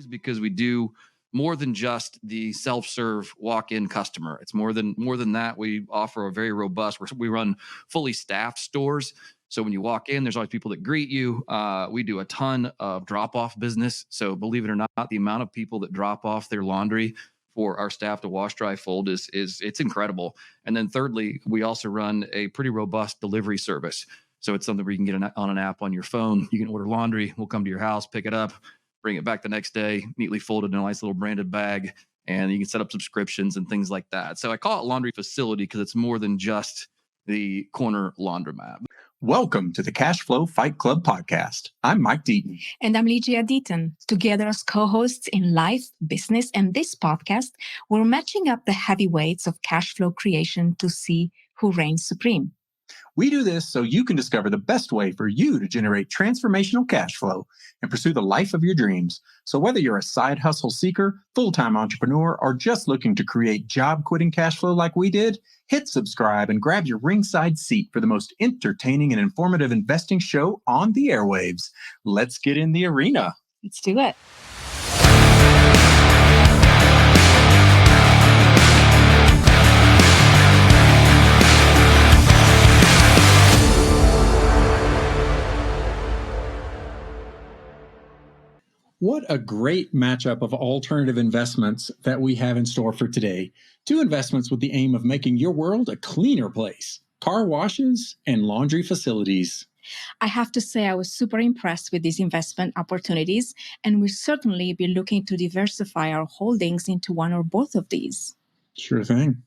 because we do more than just the self-serve walk-in customer. It's more than that. We offer a very robust, we run fully staffed stores. So when you walk in, there's always people that greet you. We do a ton of drop-off business. So believe it or not, the amount of people that drop off their laundry for our staff to wash, dry, fold is it's incredible. And then thirdly, we also run a pretty robust delivery service. So it's something where you can get on an app on your phone. You can order laundry. We'll come to your house, pick it up, bring it back the next day, neatly folded in a nice little branded bag, and you can set up subscriptions and things like that. So I call it laundry facility because it's more than just the corner laundromat. Welcome to the Cash Flow Fight Club podcast. I'm Mike Deaton. And I'm Lygia Deaton. Together as co-hosts in life, business, and this podcast, we're matching up the heavyweights of cash flow creation to see who reigns supreme. We do this so you can discover the best way for you to generate transformational cash flow and pursue the life of your dreams. So whether you're a side hustle seeker, full-time entrepreneur, or just looking to create job-quitting cash flow like we did, hit subscribe and grab your ringside seat for the most entertaining and informative investing show on the airwaves. Let's get in the arena. Let's do it. What a great matchup of alternative investments that we have in store for today. Two investments with the aim of making your world a cleaner place: car washes and laundry facilities. I have to say I was super impressed with these investment opportunities, and we'll certainly be looking to diversify our holdings into one or both of these. Sure thing.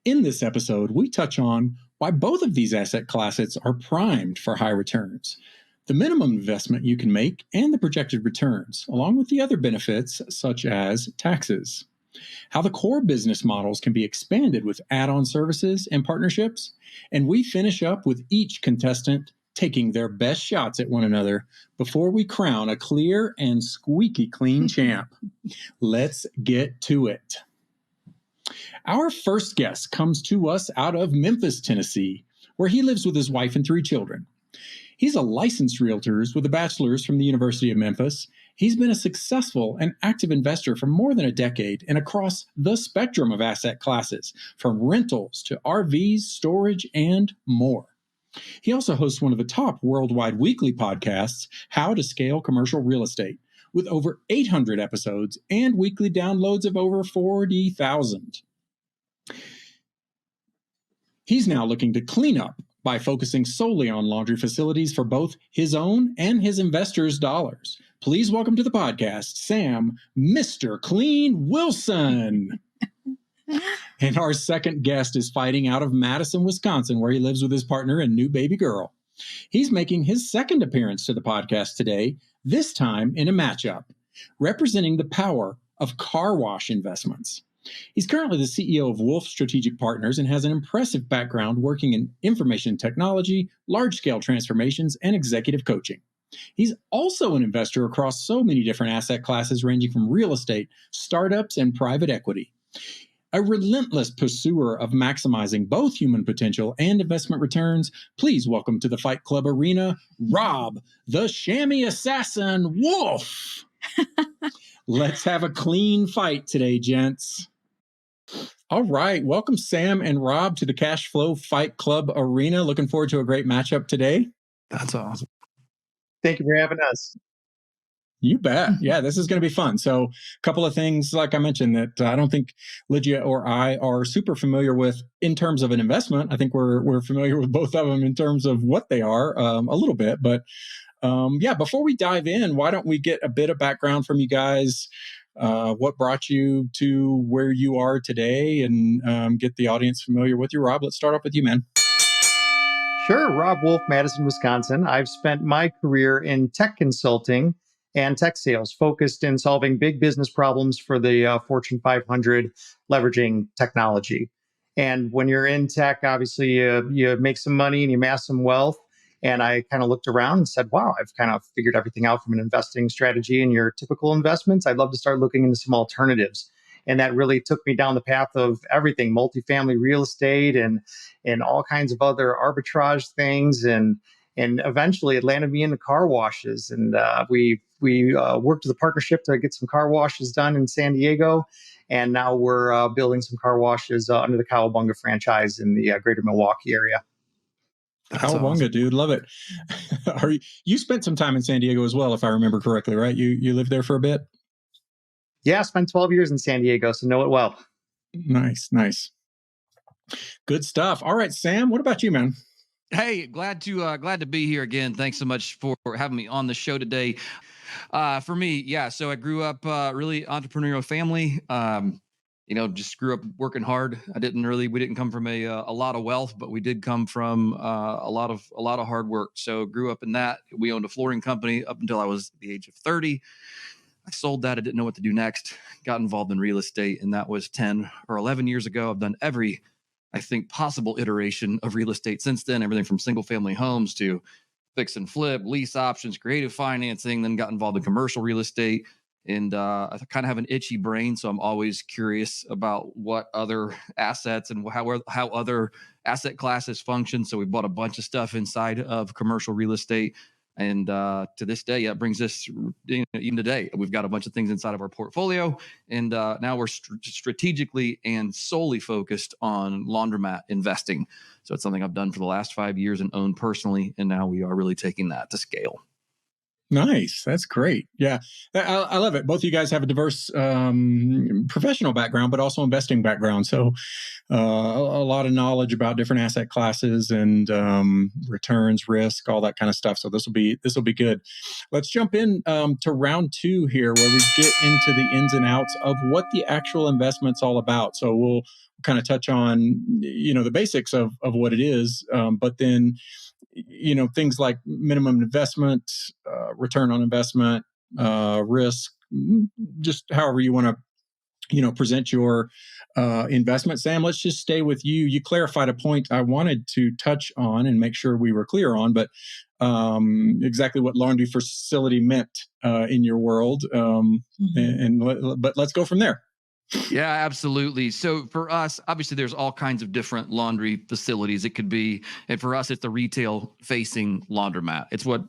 In this episode, we touch on why both of these asset classes are primed for high returns, the minimum investment you can make, and the projected returns, along with the other benefits such as taxes. How the core business models can be expanded with add-on services and partnerships. And we finish up with each contestant taking their best shots at one another before we crown a clear and squeaky clean champ. Let's get to it. Our first guest comes to us out of Memphis, Tennessee, where he lives with his wife and 3 children. He's a licensed realtor with a bachelor's from the University of Memphis. He's been a successful and active investor for more than a decade and across the spectrum of asset classes, from rentals to RVs, storage, and more. He also hosts one of the top worldwide weekly podcasts, How to Scale Commercial Real Estate, with over 800 episodes and weekly downloads of over 40,000. He's now looking to clean up by focusing solely on laundry facilities for both his own and his investors' dollars. Please welcome to the podcast, Sam, Mr. Clean Wilson. And our second guest is fighting out of Madison, Wisconsin, where he lives with his partner and new baby girl. He's making his second appearance to the podcast today, this time in a matchup, representing the power of car wash investments. He's currently the CEO of Wolfe Strategic Partners and has an impressive background working in information technology, large-scale transformations, and executive coaching. He's also an investor across so many different asset classes, ranging from real estate, startups, and private equity. A relentless pursuer of maximizing both human potential and investment returns, please welcome to the Fight Club arena, Rob, the Chamois Assassin Wolfe. Let's have a clean fight today, gents. All right. Welcome, Sam and Rob, to the Cash Flow Fight Club arena. Looking forward to a great matchup today. That's awesome. Thank you for having us. You bet. Yeah, this is going to be fun. So a couple of things, like I mentioned, that I don't think Lygia or I are super familiar with in terms of an investment. I think we're familiar with both of them in terms of what they are a little bit. But before we dive in, why don't we get a bit of background from you guys? What brought you to where you are today, and get the audience familiar with you. Rob, let's start off with you, man. Sure. Rob Wolfe, Madison, Wisconsin. I've spent my career in tech consulting and tech sales, focused in solving big business problems for the Fortune 500, leveraging technology. And when you're in tech, obviously you make some money and you amass some wealth. And I kind of looked around and said, wow, I've kind of figured everything out from an investing strategy in your typical investments. I'd love to start looking into some alternatives. And that really took me down the path of everything, multifamily real estate and all kinds of other arbitrage things. And And eventually it landed me into car washes. And we worked with a partnership to get some car washes done in San Diego. And now we're building some car washes under the Cowabunga franchise in the greater Milwaukee area. That's Cowabunga, awesome. dude. Love it. You spent some time in San Diego as well, if I remember correctly, right? You lived there for a bit? Yeah, I spent 12 years in San Diego, so know it well. Nice. Good stuff. All right, Sam, what about you, man? Hey, glad to be here again. Thanks so much for having me on the show today. For me, yeah. So I grew up really entrepreneurial family. Just grew up working hard. We didn't come from a lot of wealth, but we did come from a lot of hard work. So grew up in that. We owned a flooring company up until I was the age of 30. I sold that. I didn't know what to do next. Got involved in real estate, and that was 10 or 11 years ago. I've done every, I think, possible iteration of real estate since then. Everything from single family homes to fix and flip, lease options, creative financing, then got involved in commercial real estate. And I kind of have an itchy brain, so I'm always curious about what other assets and how other asset classes function. So we bought a bunch of stuff inside of commercial real estate. And to this day, it brings us, even today, we've got a bunch of things inside of our portfolio. And now we're strategically and solely focused on laundromat investing. So it's something I've done for the last 5 years and owned personally. And now we are really taking that to scale. Nice. That's great. Yeah, I love it. Both of you guys have a diverse professional background, but also investing background. So a lot of knowledge about different asset classes and returns, risk, all that kind of stuff. So this will be good. Let's jump in to round two here, where we get into the ins and outs of what the actual investment's all about. So we'll kind of touch on the basics of what it is, but then things like minimum investment, return on investment, risk, just however you want to present your investment. Sam, let's just stay with you. You clarified a point I wanted to touch on and make sure we were clear on, but exactly what laundry facility meant in your world. But let's go from there. Yeah, absolutely. So for us, obviously, there's all kinds of different laundry facilities. It could be, and for us, it's the retail facing laundromat. It's what,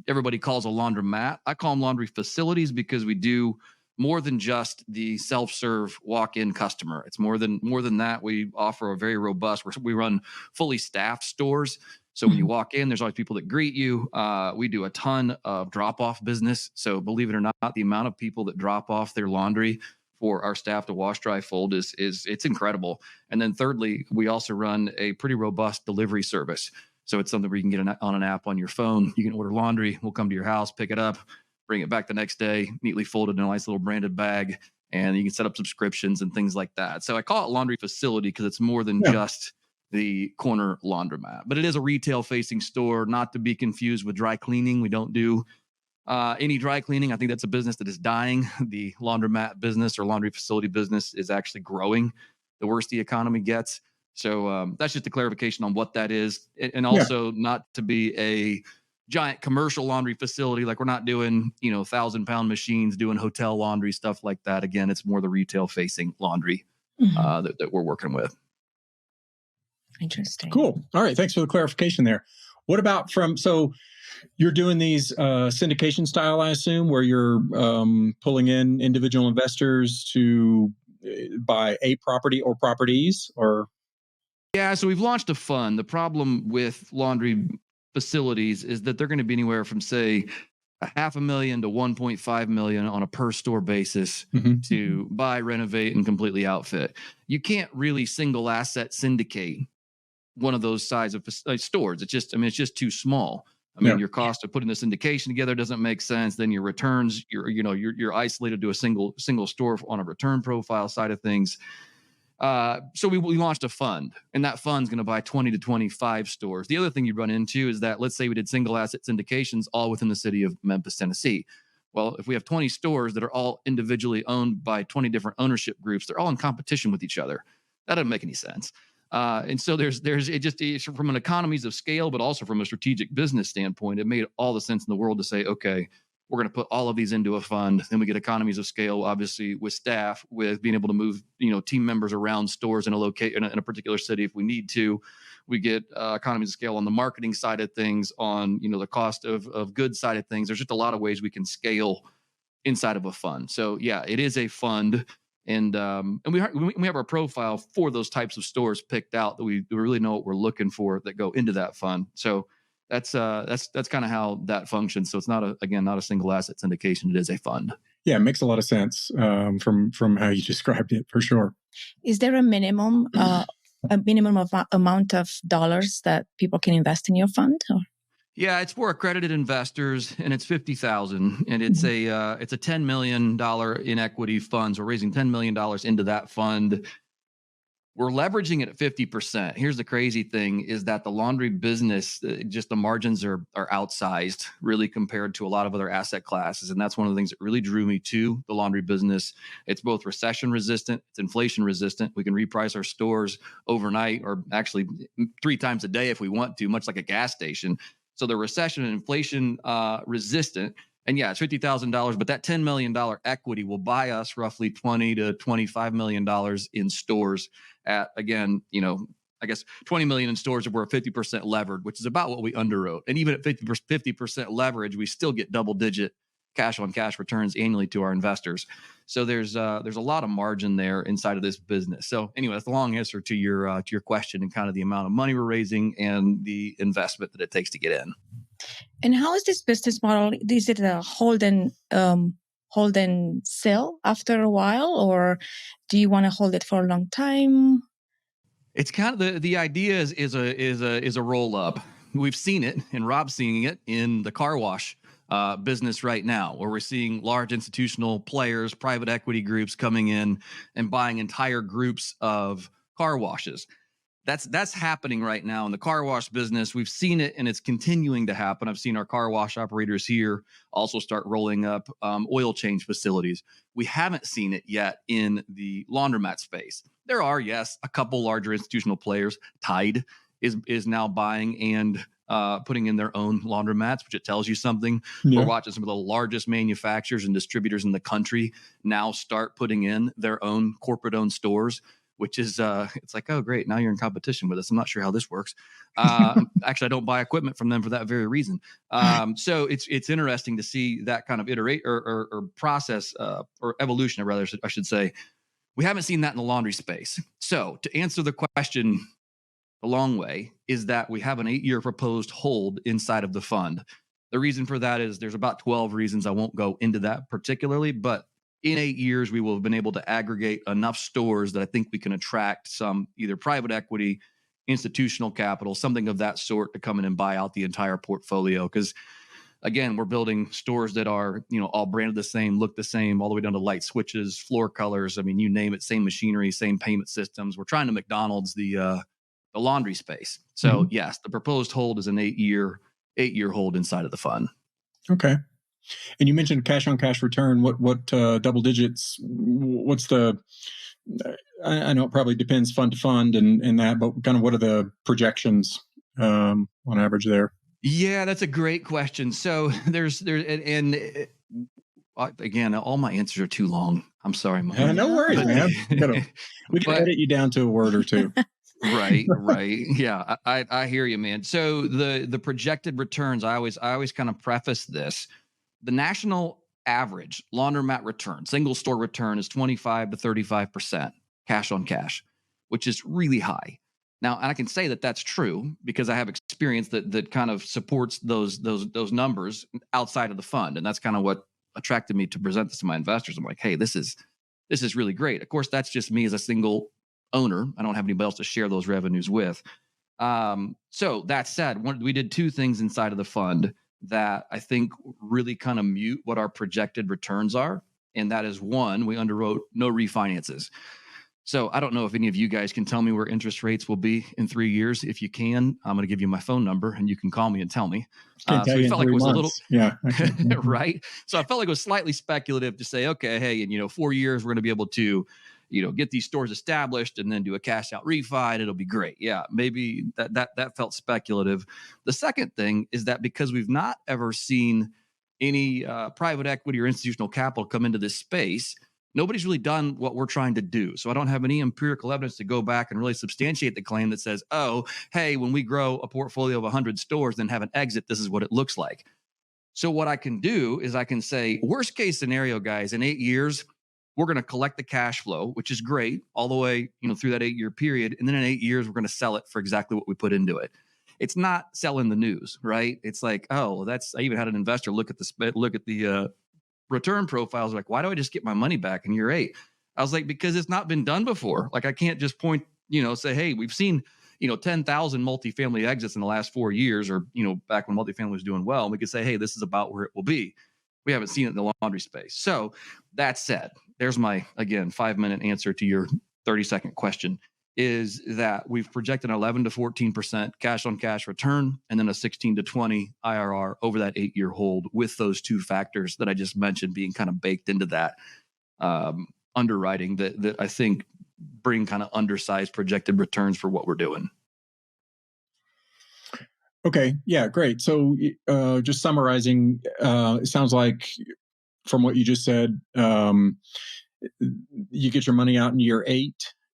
everybody calls a laundromat. I call them laundry facilities because we do more than just the self-serve walk-in customer. It's more than that. We offer a very robust, we run fully staffed stores. So when you walk in, there's always people that greet you. We do a ton of drop-off business. So believe it or not, the amount of people that drop off their laundry for our staff to wash, dry, fold is it's incredible. And then thirdly, we also run a pretty robust delivery service. So it's something where you can get on an app on your phone. You can order laundry. We'll come to your house, pick it up, bring it back the next day, neatly folded in a nice little branded bag. And you can set up subscriptions and things like that. So I call it laundry facility because it's more than just the corner laundromat. But it is a retail facing store, not to be confused with dry cleaning. We don't do any dry cleaning. I think that's a business that is dying. The laundromat business or laundry facility business is actually growing the worse the economy gets. So that's just a clarification on what that is. And also not to be a giant commercial laundry facility. Like we're not doing, 1,000-pound machines, doing hotel laundry, stuff like that. Again, it's more the retail facing laundry that we're working with. Interesting. Cool. All right. Thanks for the clarification there. What about so you're doing these syndication style, I assume, where you're pulling in individual investors to buy a property or properties, or? Yeah, so we've launched a fund. The problem with laundry facilities is that they're going to be anywhere from, say, $500,000 to $1.5 million on a per store basis to buy, renovate, and completely outfit. You can't really single asset syndicate one of those size of stores. It's just too small. Your cost of putting the syndication together doesn't make sense. Then your returns, you're isolated to a single store on a return profile side of things. So we launched a fund, and that fund's going to buy 20 to 25 stores. The other thing you run into is that, let's say we did single asset syndications all within the city of Memphis, Tennessee. Well, if we have 20 stores that are all individually owned by 20 different ownership groups, they're all in competition with each other. That doesn't make any sense. And so it's from an economies of scale, but also from a strategic business standpoint, it made all the sense in the world to say, okay, we're going to put all of these into a fund. Then we get economies of scale, obviously, with staff, with being able to move, team members around stores in a particular city if we need to. We get economies of scale on the marketing side of things, on the cost of goods side of things. There's just a lot of ways we can scale inside of a fund. So yeah, it is a fund, and we have our profile for those types of stores picked out that we really know what we're looking for that go into that fund. So that's kind of how that functions. So it's not a single asset syndication. It is a fund. Yeah, it makes a lot of sense from how you described it, for sure. Is there a minimum amount of dollars that people can invest in your fund? Or? Yeah, it's for accredited investors, and it's $50,000, and it's a $10 million in equity funds. We're raising $10 million into that fund. We're leveraging it at 50%. Here's the crazy thing is that the laundry business, just the margins are outsized really compared to a lot of other asset classes. And that's one of the things that really drew me to the laundry business. It's both recession resistant, it's inflation resistant. We can reprice our stores overnight, or actually 3 times a day if we want to, much like a gas station. So they're recession and inflation resistant. And yeah, it's $50,000, but that $10 million equity will buy us roughly $20 to $25 million in stores at, again, I guess 20 million in stores if we're 50% levered, which is about what we underwrote. And even at 50% leverage, we still get double-digit cash on cash returns annually to our investors. So there's a lot of margin there inside of this business. So anyway, that's the long answer to your question, and kind of the amount of money we're raising and the investment that it takes to get in. And how is this business model? Is it a hold and sell after a while, or do you want to hold it for a long time? It's kind of the idea is a roll up. We've seen it, and Rob's seeing it in the car wash business right now, where we're seeing large institutional players, private equity groups coming in and buying entire groups of car washes. That's happening right now in the car wash business. We've seen it, and it's continuing to happen. I've seen our car wash operators here also start rolling up oil change facilities. We haven't seen it yet in the laundromat space. There are, yes, a couple larger institutional players. Tide is now buying and putting in their own laundromats, which it tells you something. Yeah. We're watching some of the largest manufacturers and distributors in the country now start putting in their own corporate-owned stores, which is, it's like, oh, great, now you're in competition with us. I'm not sure how this works. Actually, I don't buy equipment from them for that very reason. So it's interesting to see that kind of iterate or process or evolution, rather, I should say. We haven't seen that in the laundry space. So to answer the question the long way is that we have an 8-year proposed hold inside of the fund. The reason for that is there's about 12 reasons. I won't go into that particularly, but in 8 years, we will have been able to aggregate enough stores that I think we can attract some either private equity, institutional capital, something of that sort to come in and buy out the entire portfolio. Because again, we're building stores that are, all branded the same, look the same, all the way down to light switches, floor colors. I mean, you name it, same machinery, same payment systems. We're trying to McDonald's the laundry space. So yes, the proposed hold is an 8-year hold inside of the fund. Okay. And you mentioned cash on cash return. What double digits? What's the? I know it probably depends fund to fund and that, but kind of what are the projections on average there? Yeah, that's a great question. So again, all my answers are too long. I'm sorry, Mike. No worries, man. We can edit you down to a word or two. Right. Yeah, I hear you, man. So the projected returns, I always kind of preface this. The national average laundromat return, single store return, is 25 to 35% cash on cash, which is really high. Now, and I can say that that's true because I have experience that kind of supports those numbers outside of the fund, and that's kind of what attracted me to present this to my investors. I'm like, hey, this is really great. Of course, that's just me as a single owner. I don't have anybody else to share those revenues with. So that said, we did 2 things inside of the fund that I think really kind of mute what our projected returns are. And that is, 1, we underwrote no refinances. So I don't know if any of you guys can tell me where interest rates will be in 3 years. If you can, I'm going to give you my phone number and you can call me and tell me. So we felt like it was months. A little, yeah, right. So I felt like it was slightly speculative to say, okay, hey, in 4 years, we're going to be able to, get these stores established and then do a cash out refi, and it'll be great. Yeah, maybe that felt speculative. The second thing is that because we've not ever seen any private equity or institutional capital come into this space, nobody's really done what we're trying to do. So I don't have any empirical evidence to go back and really substantiate the claim that says, oh, hey, when we grow a portfolio of 100 stores, then have an exit, this is what it looks like. So what I can do is I can say, worst case scenario, guys, in 8 years, we're going to collect the cash flow, which is great, all the way, through that 8-year period. And then in 8 years, we're going to sell it for exactly what we put into it. It's not selling the news, right? It's like, oh, I even had an investor look at the return profiles, like, why do I just get my money back in year 8? I was like, because it's not been done before. Like, I can't just point, say, hey, we've seen, 10,000 multifamily exits in the last 4 years, or, back when multifamily was doing well, and we could say, hey, this is about where it will be. We haven't seen it in the laundry space. So that said, there's my, again, 5-minute answer to your 30-second question, is that we've projected an 11 to 14% cash on cash return, and then a 16 to 20 IRR over that 8-year hold, with those two factors that I just mentioned being kind of baked into that underwriting that I think bring kind of undersized projected returns for what we're doing. Okay. Yeah, great. So just summarizing, it sounds like from what you just said, you get your money out in year 8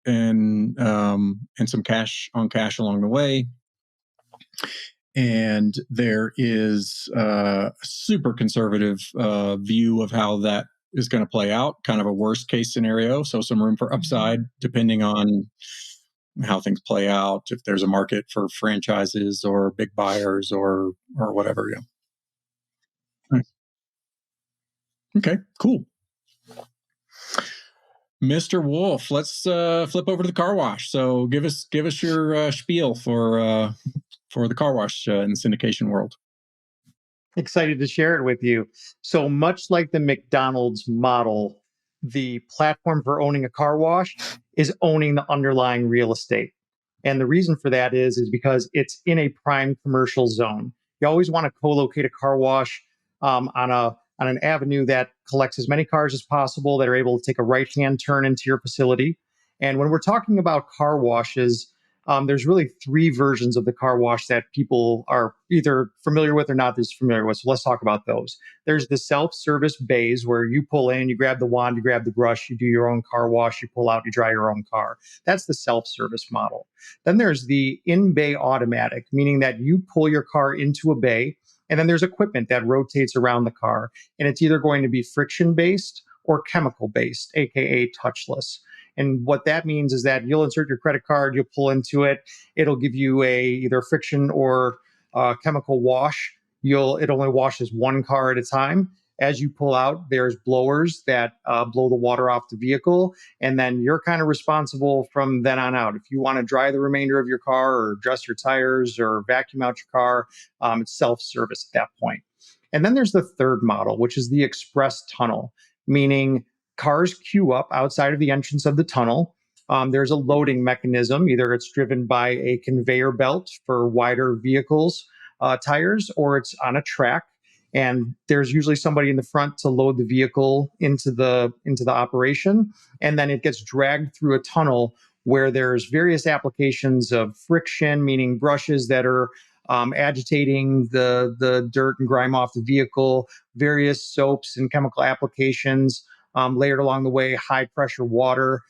and some cash on cash along the way. And there is a super conservative view of how that is going to play out, kind of a worst case scenario. So some room for upside depending on how things play out, if there's a market for franchises or big buyers or whatever. Yeah. Nice. Okay, cool. Mr. Wolfe, let's flip over to the car wash. So give us your spiel for the car wash in the syndication world. Excited to share it with you. So much like the McDonald's model, the platform for owning a car wash is owning the underlying real estate. And the reason for that is because it's in a prime commercial zone. You always want to co-locate a car wash on an avenue that collects as many cars as possible that are able to take a right-hand turn into your facility. And when we're talking about car washes, there's really 3 versions of the car wash that people are either familiar with or not as familiar with. So let's talk about those. There's the self-service bays where you pull in, you grab the wand, you grab the brush, you do your own car wash, you pull out, you dry your own car. That's the self-service model. Then there's the in-bay automatic, meaning that you pull your car into a bay, and then there's equipment that rotates around the car. And it's either going to be friction-based or chemical-based, aka touchless. And what that means is that you'll insert your credit card, you'll pull into it, it'll give you either friction or chemical wash. It only washes one car at a time. As you pull out, there's blowers that blow the water off the vehicle, and then you're kind of responsible from then on out. If you want to dry the remainder of your car or adjust your tires or vacuum out your car, it's self-service at that point. And then there's the third model, which is the express tunnel, meaning cars queue up outside of the entrance of the tunnel. There's a loading mechanism. Either it's driven by a conveyor belt for wider vehicles, tires, or it's on a track. And there's usually somebody in the front to load the vehicle into the operation. And then it gets dragged through a tunnel where there's various applications of friction, meaning brushes that are agitating the dirt and grime off the vehicle, various soaps and chemical applications layered along the way, high pressure water,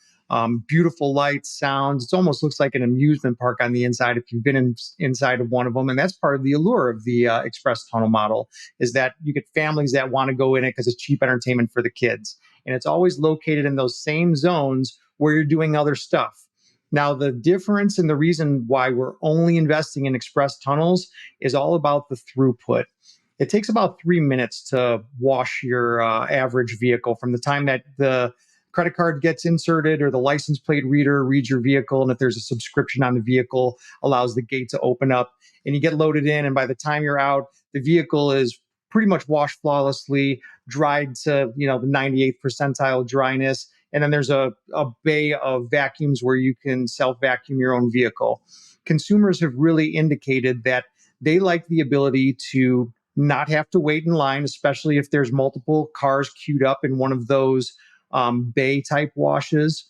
beautiful lights, sounds. It almost looks like an amusement park on the inside if you've been inside of one of them. And that's part of the allure of the express tunnel model, is that you get families that want to go in it because it's cheap entertainment for the kids. And it's always located in those same zones where you're doing other stuff. Now, the difference and the reason why we're only investing in express tunnels is all about the throughput. It takes about 3 minutes to wash your average vehicle from the time that the credit card gets inserted or the license plate reader reads your vehicle. And if there's a subscription on the vehicle, allows the gate to open up and you get loaded in. And by the time you're out, the vehicle is pretty much washed flawlessly, dried to, the 98th percentile dryness. And then there's a bay of vacuums where you can self-vacuum your own vehicle. Consumers have really indicated that they like the ability to not have to wait in line, especially if there's multiple cars queued up in one of those bay type washes.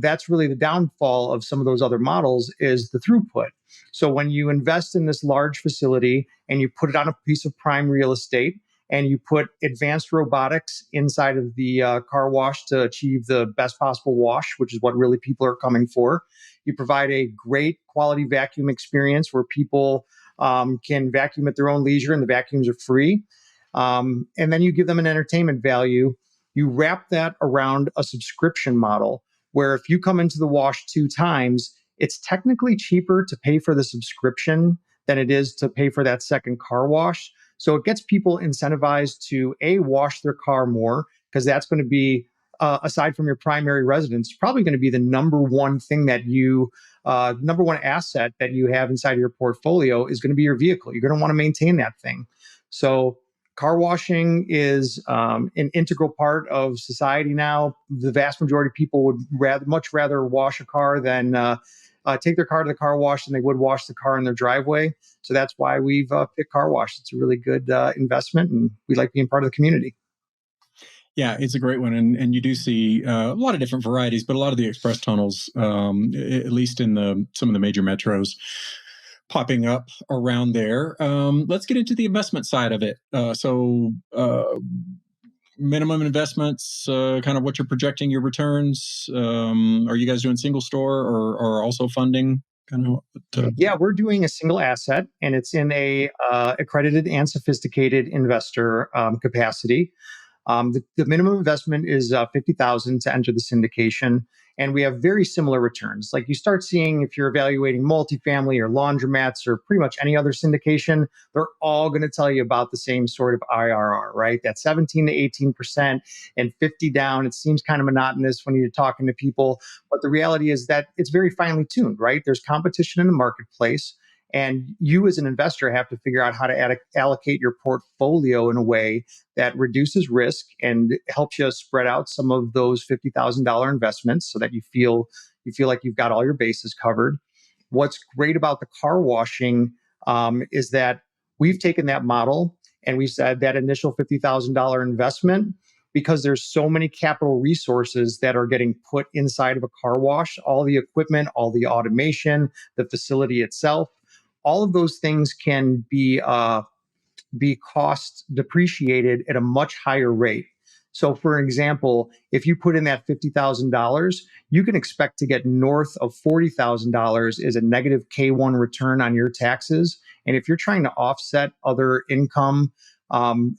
That's really the downfall of some of those other models, is the throughput. So when you invest in this large facility and you put it on a piece of prime real estate, and you put advanced robotics inside of the car wash to achieve the best possible wash, which is what really people are coming for. You provide a great quality vacuum experience where people can vacuum at their own leisure and the vacuums are free. And then you give them an entertainment value. You wrap that around a subscription model where if you come into the wash 2 times, it's technically cheaper to pay for the subscription than it is to pay for that second car wash. So it gets people incentivized to wash their car more, because that's going to be, aside from your primary residence, probably going to be the number one thing that number one asset that you have inside your portfolio is going to be your vehicle. You're going to want to maintain that thing. So car washing is an integral part of society now. The vast majority of people would much rather wash a car than take their car to the car wash than they would wash the car in their driveway. So that's why we've picked car wash. It's a really good investment, and we like being part of the community. Yeah, it's a great one. And you do see a lot of different varieties, but a lot of the express tunnels, at least in some of the major metros, popping up around there. Let's get into the investment side of it. So minimum investments, kind of what you're projecting your returns. Are you guys doing single store or also funding? Yeah, we're doing a single asset, and it's in a accredited and sophisticated investor capacity. The minimum investment is $50,000 to enter the syndication, and we have very similar returns. Like you start seeing, if you're evaluating multifamily or laundromats or pretty much any other syndication, they're all going to tell you about the same sort of IRR, right? That 17 to 18% and 50 down. It seems kind of monotonous when you're talking to people, but the reality is that it's very finely tuned, right? There's competition in the marketplace. And you as an investor have to figure out how to allocate your portfolio in a way that reduces risk and helps you spread out some of those $50,000 investments so that you feel like you've got all your bases covered. What's great about the car washing is that we've taken that model and we said that initial $50,000 investment, because there's so many capital resources that are getting put inside of a car wash, all the equipment, all the automation, the facility itself, all of those things can be cost depreciated at a much higher rate. So for example, if you put in that $50,000, you can expect to get north of $40,000 as a negative K1 return on your taxes. And if you're trying to offset other income,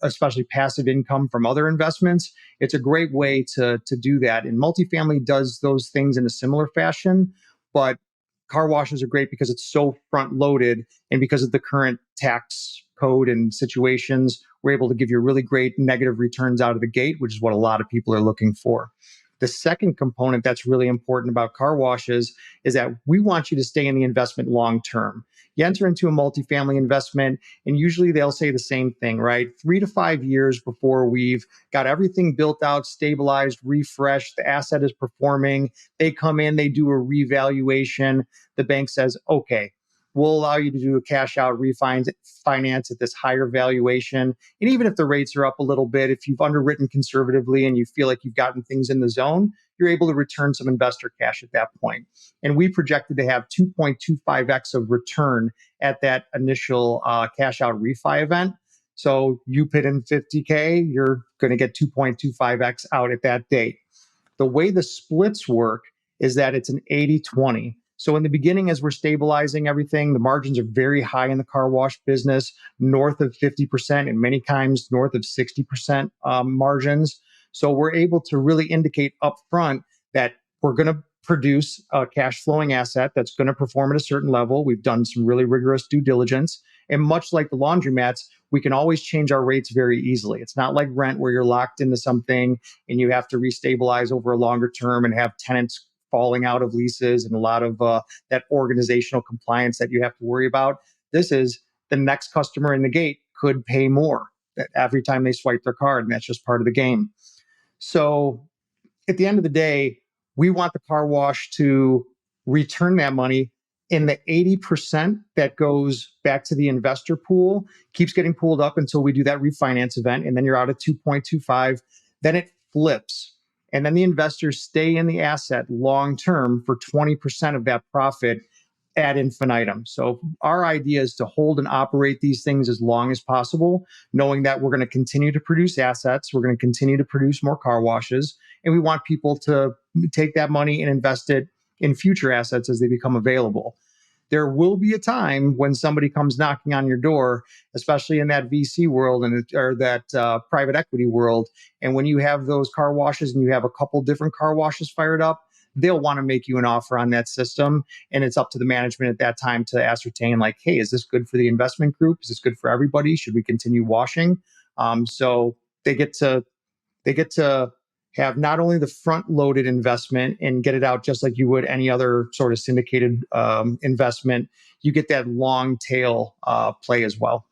especially passive income from other investments, it's a great way to do that. And multifamily does those things in a similar fashion, but car washes are great because it's so front loaded, and because of the current tax code and situations, we're able to give you really great negative returns out of the gate, which is what a lot of people are looking for. The second component that's really important about car washes is that we want you to stay in the investment long term. You enter into a multifamily investment, and usually they'll say the same thing, right? 3 to 5 years before we've got everything built out, stabilized, refreshed, the asset is performing. They come in, they do a revaluation. The bank says, okay, we'll allow you to do a cash out refinance at this higher valuation. And even if the rates are up a little bit, if you've underwritten conservatively and you feel like you've gotten things in the zone, you're able to return some investor cash at that point. And we projected to have 2.25x of return at that initial cash out refi event. So you put in 50K, you're going to get 2.25x out at that date. The way the splits work is that it's an 80-20. So in the beginning, as we're stabilizing everything, the margins are very high in the car wash business, north of 50% and many times north of 60% margins. So we're able to really indicate upfront that we're going to produce a cash flowing asset that's going to perform at a certain level. We've done some really rigorous due diligence. And much like the laundromats, we can always change our rates very easily. It's not like rent where you're locked into something and you have to restabilize over a longer term and have tenants falling out of leases and a lot of that organizational compliance that you have to worry about. This is the next customer in the gate could pay more every time they swipe their card, and that's just part of the game. So at the end of the day, we want the car wash to return that money in the 80% that goes back to the investor pool, keeps getting pulled up until we do that refinance event, and then you're out at 2.25. Then it flips. And then the investors stay in the asset long term for 20% of that profit ad infinitum. So our idea is to hold and operate these things as long as possible, knowing that we're going to continue to produce assets, we're going to continue to produce more car washes, and we want people to take that money and invest it in future assets as they become available. There will be a time when somebody comes knocking on your door, especially in that VC world or that private equity world. And when you have those car washes and you have a couple different car washes fired up, they'll want to make you an offer on that system. And it's up to the management at that time to ascertain, like, hey, is this good for the investment group? Is this good for everybody? Should we continue washing? So they get to have not only the front loaded investment and get it out just like you would any other sort of syndicated investment, you get that long tail play as well.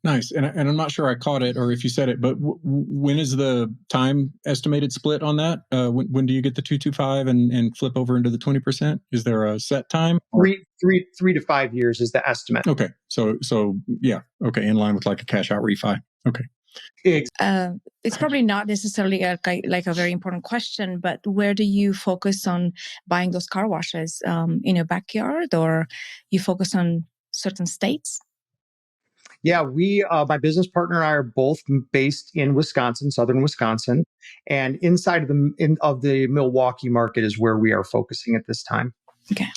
Nice. And I'm not sure I caught it or if you said it, but when is the time estimated split on that? When do you get the 225 and flip over into the 20%? Is there a set time? 3 to 5 years is the estimate. Okay. So yeah. Okay. In line with like a cash out refi. Okay. It's probably not necessarily like a very important question, but where do you focus on buying those car washes? In your backyard, or you focus on certain states? Yeah, my business partner and I are both based in Wisconsin, southern Wisconsin, and inside of the Milwaukee market is where we are focusing at this time. Okay.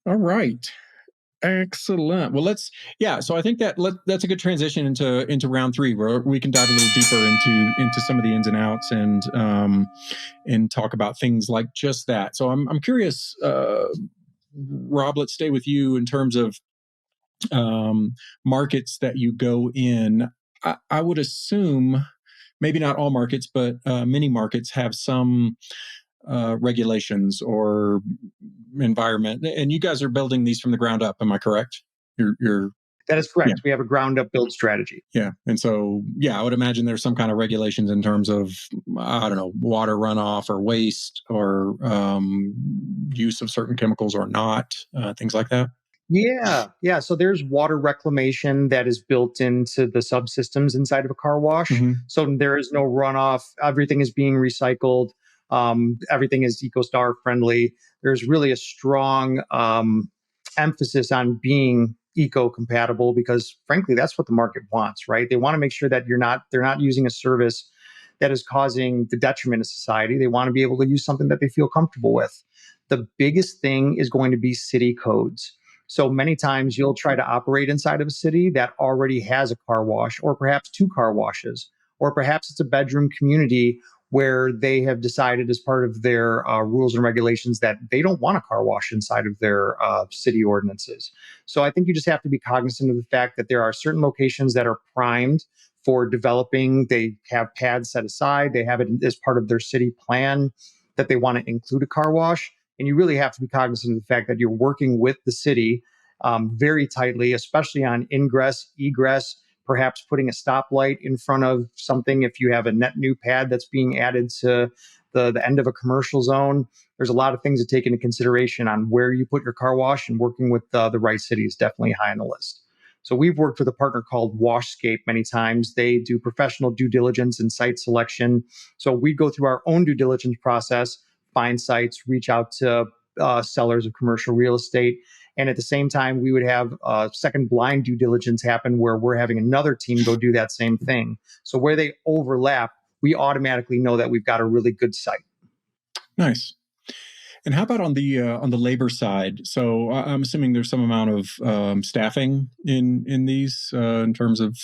All right. Excellent. Well, so I think that's a good transition into round 3, where we can dive a little deeper into some of the ins and outs and talk about things like just that. So I'm curious, Rob, let's stay with you in terms of markets that you go in. I would assume maybe not all markets, but many markets have some regulations or environment, and you guys are building these from the ground up. Am I correct? That is correct. Yeah. We have a ground up build strategy. Yeah. And so, I would imagine there's some kind of regulations in terms of, I don't know, water runoff or waste or use of certain chemicals or not, things like that. Yeah. So there's water reclamation that is built into the subsystems inside of a car wash. Mm-hmm. So there is no runoff. Everything is being recycled. Everything is EcoStar friendly. There's really a strong emphasis on being eco-compatible because, frankly, that's what the market wants, right? They want to make sure that they're not using a service that is causing the detriment of society. They want to be able to use something that they feel comfortable with. The biggest thing is going to be city codes. So many times you'll try to operate inside of a city that already has a car wash or perhaps 2 car washes, or perhaps it's a bedroom community where they have decided as part of their rules and regulations that they don't want a car wash inside of their city ordinances. So I think you just have to be cognizant of the fact that there are certain locations that are primed for developing. They have pads set aside. They have it as part of their city plan that they want to include a car wash. And you really have to be cognizant of the fact that you're working with the city very tightly, especially on ingress, egress, perhaps putting a stoplight in front of something if you have a net new pad that's being added to the end of a commercial zone. There's a lot of things to take into consideration on where you put your car wash, and working with the right city is definitely high on the list. So we've worked with a partner called Washscape many times. They do professional due diligence and site selection. So we go through our own due diligence process, find sites, reach out to sellers of commercial real estate. And at the same time, we would have a second blind due diligence happen where we're having another team go do that same thing. So where they overlap, we automatically know that we've got a really good site. Nice. And how about on the labor side? So I'm assuming there's some amount of staffing in these in terms of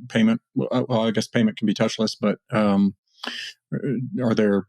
payment. Well, I guess payment can be touchless, but are there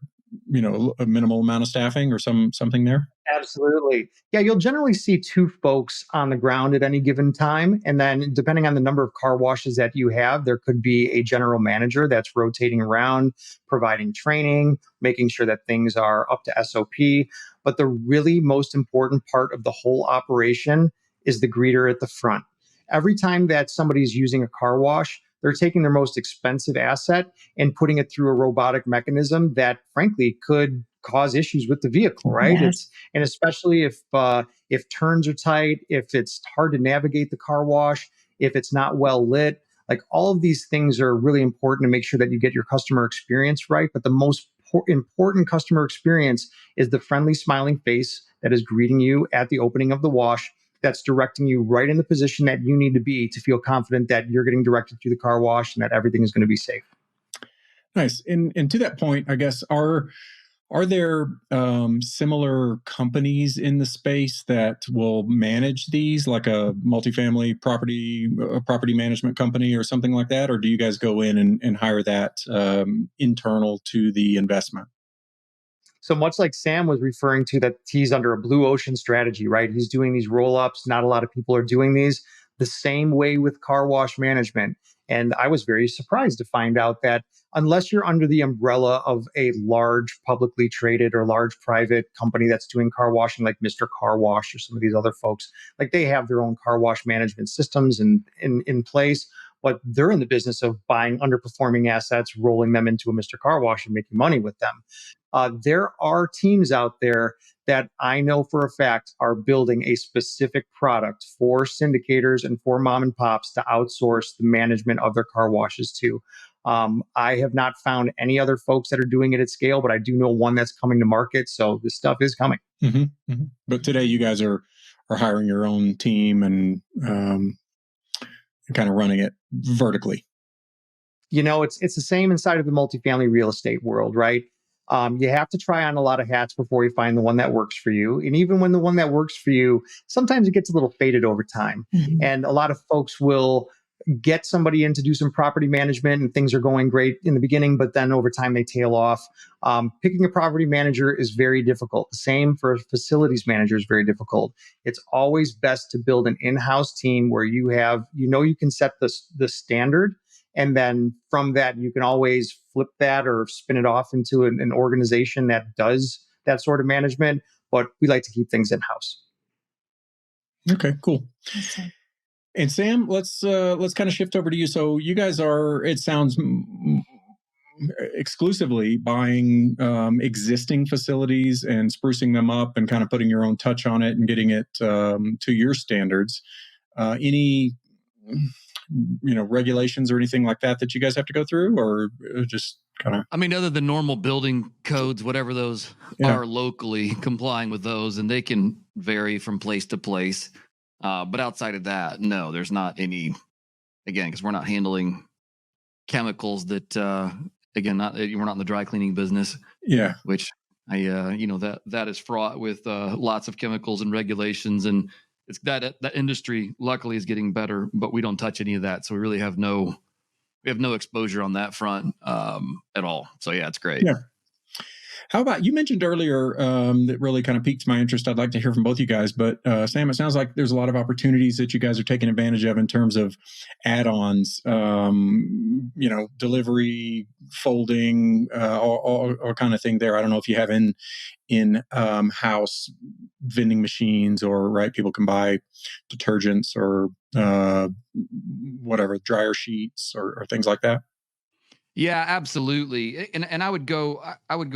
a minimal amount of staffing or something there? Absolutely. Yeah, you'll generally see 2 folks on the ground at any given time. And then depending on the number of car washes that you have, there could be a general manager that's rotating around, providing training, making sure that things are up to SOP. But the really most important part of the whole operation is the greeter at the front. Every time that somebody's using a car wash, they're taking their most expensive asset and putting it through a robotic mechanism that, frankly, could cause issues with the vehicle, right? Yes. And especially if turns are tight, if it's hard to navigate the car wash, if it's not well lit, like all of these things are really important to make sure that you get your customer experience right. But the most important customer experience is the friendly, smiling face that is greeting you at the opening of the wash, that's directing you right in the position that you need to be to feel confident that you're getting directed to the car wash and that everything is going to be safe. Nice. And to that point, I guess, are there similar companies in the space that will manage these, like a multifamily property management company or something like that? Or do you guys go in and hire that internal to the investment? So much like Sam was referring to, that he's under a blue ocean strategy, right? He's doing these roll ups. Not a lot of people are doing these. The same way with car wash management. And I was very surprised to find out that unless you're under the umbrella of a large publicly traded or large private company that's doing car washing, like Mr. Car Wash or some of these other folks, like they have their own car wash management systems in place. But they're in the business of buying underperforming assets, rolling them into a Mr. Car Wash and making money with them. There are teams out there that I know for a fact are building a specific product for syndicators and for mom and pops to outsource the management of their car washes to. I have not found any other folks that are doing it at scale, but I do know one that's coming to market. So this stuff is coming. Mm-hmm, mm-hmm. But today you guys are hiring your own team and kind of running it vertically. You know, it's the same inside of the multifamily real estate world, right? You have to try on a lot of hats before you find the one that works for you. And even when the one that works for you, sometimes it gets a little faded over time. Mm-hmm. And a lot of folks will get somebody in to do some property management and things are going great in the beginning, but then over time they tail off. Picking a property manager is very difficult. The same for a facilities manager is very difficult. It's always best to build an in-house team where you can set the standard. And then from that, you can always flip that or spin it off into an organization that does that sort of management. But we like to keep things in-house. Okay, cool. Awesome. And Sam, let's kind of shift over to you. So you guys are, it sounds, exclusively buying existing facilities and sprucing them up and kind of putting your own touch on it and getting it to your standards. Any regulations or anything like that you guys have to go through, or just kind of? I mean, other than normal building codes, whatever those are locally, complying with those, and they can vary from place to place. But outside of that, no, there's not any, again, because we're not handling chemicals that, we're not in the dry cleaning business. Yeah. Which that is fraught with lots of chemicals and regulations, and it's that industry luckily is getting better, but we don't touch any of that. So we really have no exposure on that front at all. So yeah, it's great. Yeah. How about, you mentioned earlier that really kind of piqued my interest. I'd like to hear from both you guys, but Sam, it sounds like there's a lot of opportunities that you guys are taking advantage of in terms of add-ons, delivery, folding, all kind of thing there. I don't know if you have in house vending machines, or people can buy detergents or whatever, dryer sheets or things like that. Yeah, absolutely. And I would go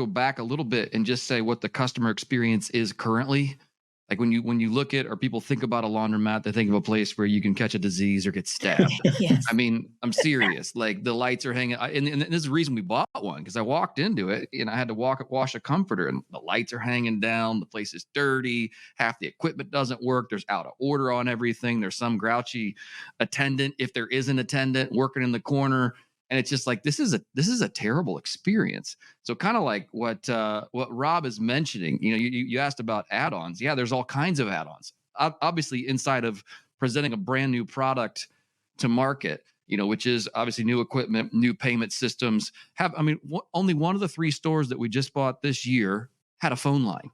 back a little bit and just say what the customer experience is currently. Like when you look at, or people think about a laundromat, they think of a place where you can catch a disease or get stabbed. Yes. I mean, I'm serious. Like the lights are hanging, and this is the reason we bought one, because I walked into it and I had to wash a comforter, and the lights are hanging down. The place is dirty. Half the equipment doesn't work. There's out of order on everything. There's some grouchy attendant, if there is an attendant, working in the corner. And it's just like, this is a terrible experience. So kind of like what Rob is mentioning, you asked about add-ons. Yeah, there's all kinds of add-ons. Obviously, inside of presenting a brand new product to market, which is obviously new equipment, new payment systems. Only one of the 3 stores that we just bought this year had a phone line.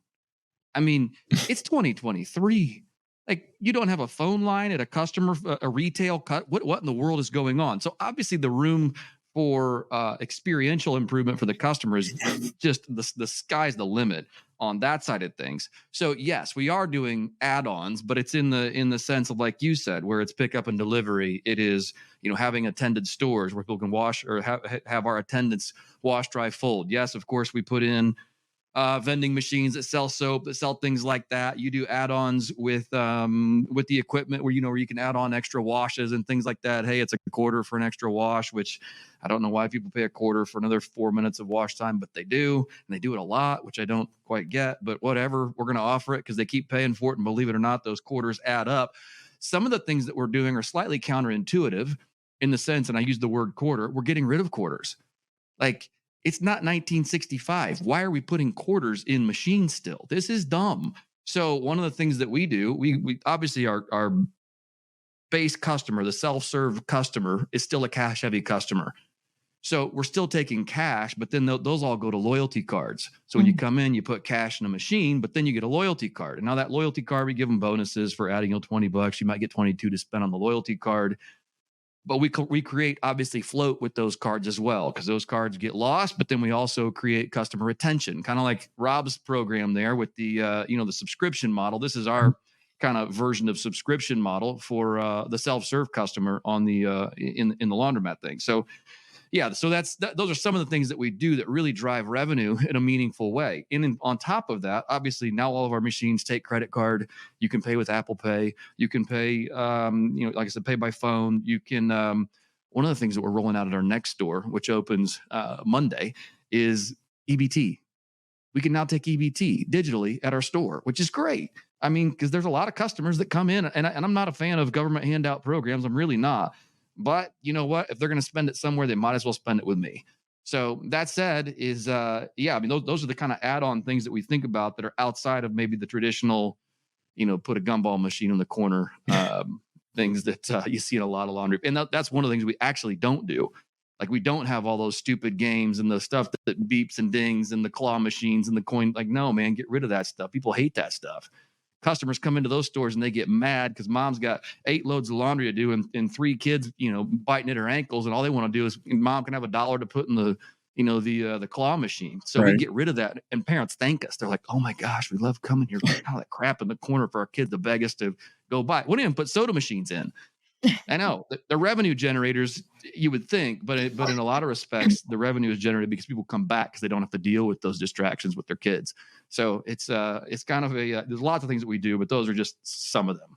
I mean, it's 2023. Like, you don't have a phone line at a retail cut. What in the world is going on? So obviously the room for experiential improvement for the customer is just the sky's the limit on that side of things. So yes, we are doing add-ons, but it's in the sense of, like you said, where it's pick up and delivery. It is, having attended stores where people can wash or have our attendants wash, dry, fold. Yes, of course, we put in vending machines that sell soap, that sell things like that. You do add-ons with the equipment where you can add on extra washes and things like that. Hey, it's a quarter for an extra wash, which I don't know why people pay a quarter for another 4 minutes of wash time, but they do, and they do it a lot, which I don't quite get. But whatever, we're going to offer it because they keep paying for it, and believe it or not, those quarters add up. Some of the things that we're doing are slightly counterintuitive in the sense, and I use the word quarter, we're getting rid of quarters. Like, it's not 1965. Why are we putting quarters in machines still? This is dumb. So one of the things that we do, we obviously our base customer, the self-serve customer, is still a cash-heavy customer. So we're still taking cash, but then those all go to loyalty cards. So when you come in, you put cash in a machine, but then you get a loyalty card. And now that loyalty card, we give them bonuses for adding $20. You might get 22 to spend on the loyalty card. But we create obviously float with those cards as well, because those cards get lost. But then we also create customer retention, kind of like Rob's program there with the the subscription model. This is our kind of version of subscription model for the self-serve customer on the in the laundromat thing. So yeah, so those are some of the things that we do that really drive revenue in a meaningful way. And on top of that, obviously now all of our machines take credit card. You can pay with Apple Pay. You can pay, like I said, pay by phone. You can. One of the things that we're rolling out at our next store, which opens Monday, is EBT. We can now take EBT digitally at our store, which is great. I mean, because there's a lot of customers that come in, and I'm not a fan of government handout programs. I'm really not. But you know what? If they're going to spend it somewhere, they might as well spend it with me. So that said, those are the kind of add-on things that we think about that are outside of maybe the traditional, put a gumball machine in the corner things that you see in a lot of laundry. And that's one of the things we actually don't do. Like, we don't have all those stupid games and the stuff that beeps and dings and the claw machines and the coin. Like, no, man, get rid of that stuff. People hate that stuff. Customers come into those stores and they get mad because mom's got 8 loads of laundry to do and 3 kids, biting at her ankles, and all they want to do is mom can have $1 to put in the claw machine. So we get rid of that, and parents thank us. They're like, "Oh my gosh, we love coming here. All that crap in the corner for our kids to beg us to go buy. We didn't even put soda machines in." I know the revenue generators, you would think, but in a lot of respects, the revenue is generated because people come back because they don't have to deal with those distractions with their kids. So it's kind of there's lots of things that we do, but those are just some of them.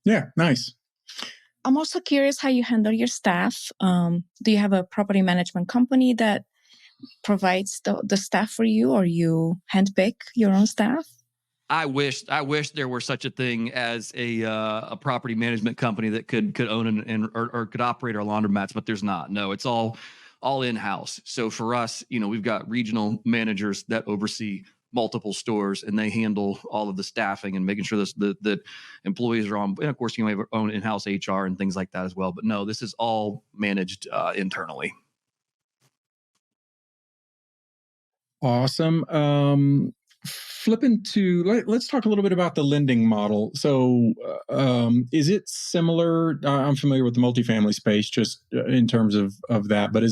Yeah, nice. I'm also curious how you handle your staff. Do you have a property management company that provides the staff for you, or you handpick your own staff? I wish there were such a thing as a property management company that could own or could operate our laundromats, but there's not. No, it's all in-house. So for us, we've got regional managers that oversee multiple stores, and they handle all of the staffing and making sure that employees are on. And of course, we have our own in-house HR and things like that as well. But no, this is all managed internally. Awesome. Flipping to, let's talk a little bit about the lending model. So is it similar? I'm familiar with the multifamily space just in terms of that, but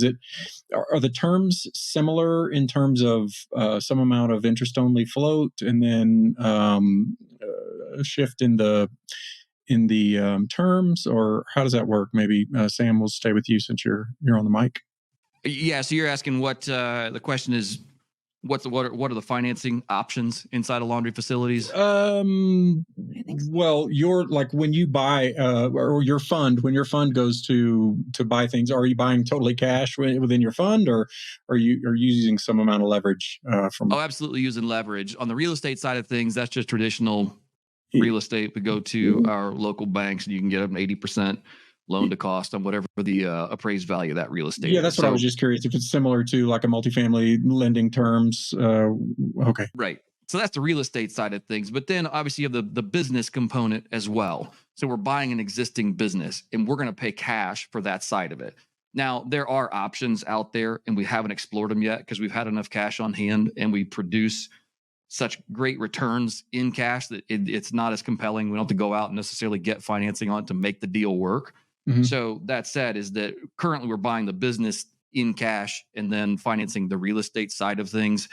are the terms similar in terms of some amount of interest only float and then a shift in the terms, or how does that work? Maybe Sam, we'll stay with you since you're on the mic. Yeah. So you're asking what the question is. What are the financing options inside of laundry facilities? Well, you're like, when you buy or when your fund goes to buy things, are you buying totally cash within your fund, or are you using some amount of leverage from? Oh, absolutely using leverage. On the real estate side of things, that's just traditional real estate. We go to our local banks and you can get up to 80% loan to cost on whatever the appraised value of that real estate. Yeah, that's what I was just curious if it's similar to like a multifamily lending terms. Okay. Right. So that's the real estate side of things. But then obviously you have the business component as well. So we're buying an existing business and we're going to pay cash for that side of it. Now, there are options out there and we haven't explored them yet because we've had enough cash on hand and we produce such great returns in cash that it's not as compelling. We don't have to go out and necessarily get financing on it to make the deal work. Mm-hmm. So that said, is that currently we're buying the business in cash and then financing the real estate side of things.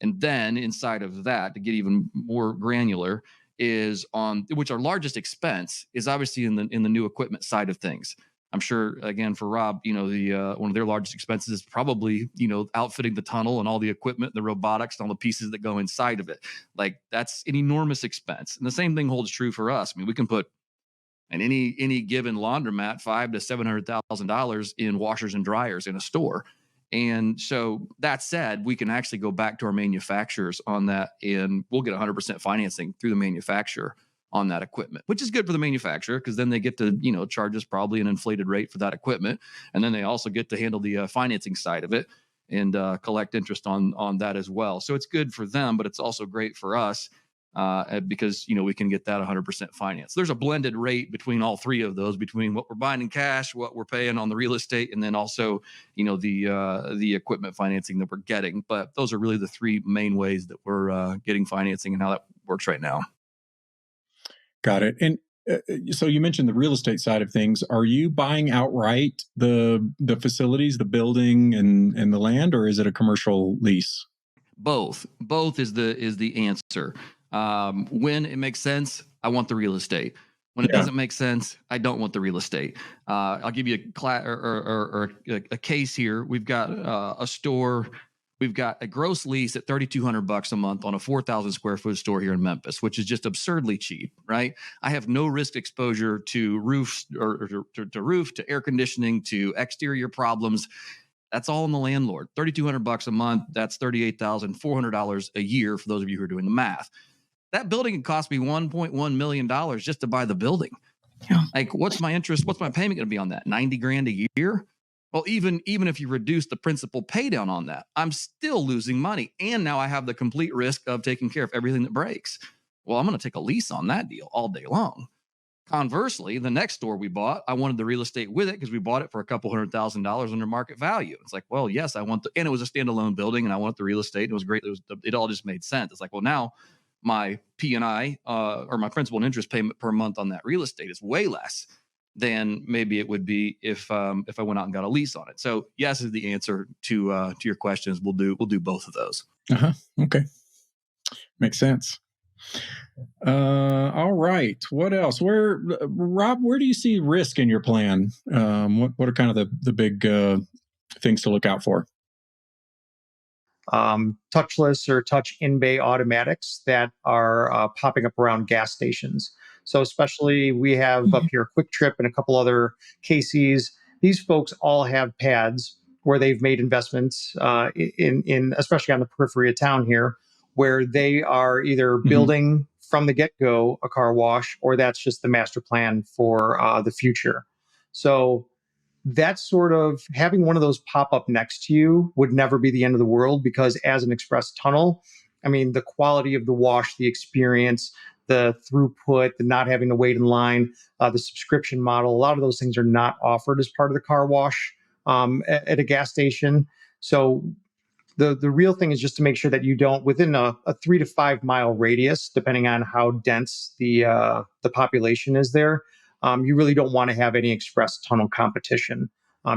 And then inside of that, to get even more granular, is on which our largest expense is obviously in the new equipment side of things. I'm sure, again, for Rob, the one of their largest expenses is probably, outfitting the tunnel and all the equipment, the robotics, and all the pieces that go inside of it. Like, that's an enormous expense. And the same thing holds true for us. I mean, we can put in any given laundromat $500,000 to $700,000 in washers and dryers in a store. And so that said, we can actually go back to our manufacturers on that, and we'll get 100% financing through the manufacturer on that equipment, which is good for the manufacturer because then they get to, charge us probably an inflated rate for that equipment. And then they also get to handle the financing side of it and collect interest on that as well. So it's good for them, but it's also great for us because, we can get that 100% finance. There's a blended rate between all three of those, between what we're buying in cash, what we're paying on the real estate, and then also, the equipment financing that we're getting. But those are really the three main ways that we're getting financing and how that works right now. Got it. And so you mentioned the real estate side of things. Are you buying outright the facilities, the building and the land, or is it a commercial lease? Both is the answer. When it makes sense, I want the real estate. When it doesn't make sense, I don't want the real estate. I'll give you a case here. We've got a store. We've got a gross lease at $3,200 a month on a 4,000 square foot store here in Memphis, which is just absurdly cheap, right? I have no risk exposure to roofs or to roof, to air conditioning, to exterior problems. That's all on the landlord. $3,200 a month. That's $38,400 a year for those of you who are doing the math. That building can cost me $1.1 million just to buy the building. Yeah. Like, what's my interest? What's my payment going to be on that? $90,000 a year? Well, even if you reduce the principal pay down on that, I'm still losing money. And now I have the complete risk of taking care of everything that breaks. Well, I'm going to take a lease on that deal all day long. Conversely, the next store we bought, I wanted the real estate with it because we bought it for a couple $100,000 under market value. It's like, well, yes, and it was a standalone building and I want the real estate. It was great. It all just made sense. It's like, well, now my P&I or my principal and interest payment per month on that real estate is way less than maybe it would be if I went out and got a lease on it. So yes is the answer to your questions. We'll do both of those. Okay, makes sense. All right. What else? Rob, where do you see risk in your plan? What are kind of the big things to look out for? Touchless or touch in-bay automatics that are popping up around gas stations. So especially we have up here Quick Trip and a couple other KCs. These folks all have pads where they've made investments in especially on the periphery of town here, where they are either building from the get-go a car wash, or that's just the master plan for the future. So that sort of having one of those pop up next to you would never be the end of the world, because as an express tunnel, I mean, the quality of the wash, the experience, the throughput, the not having to wait in line, the subscription model, a lot of those things are not offered as part of the car wash at a gas station. So the real thing is just to make sure that you don't, within a 3 to 5 mile radius, depending on how dense the population is there, you really don't want to have any express tunnel competition.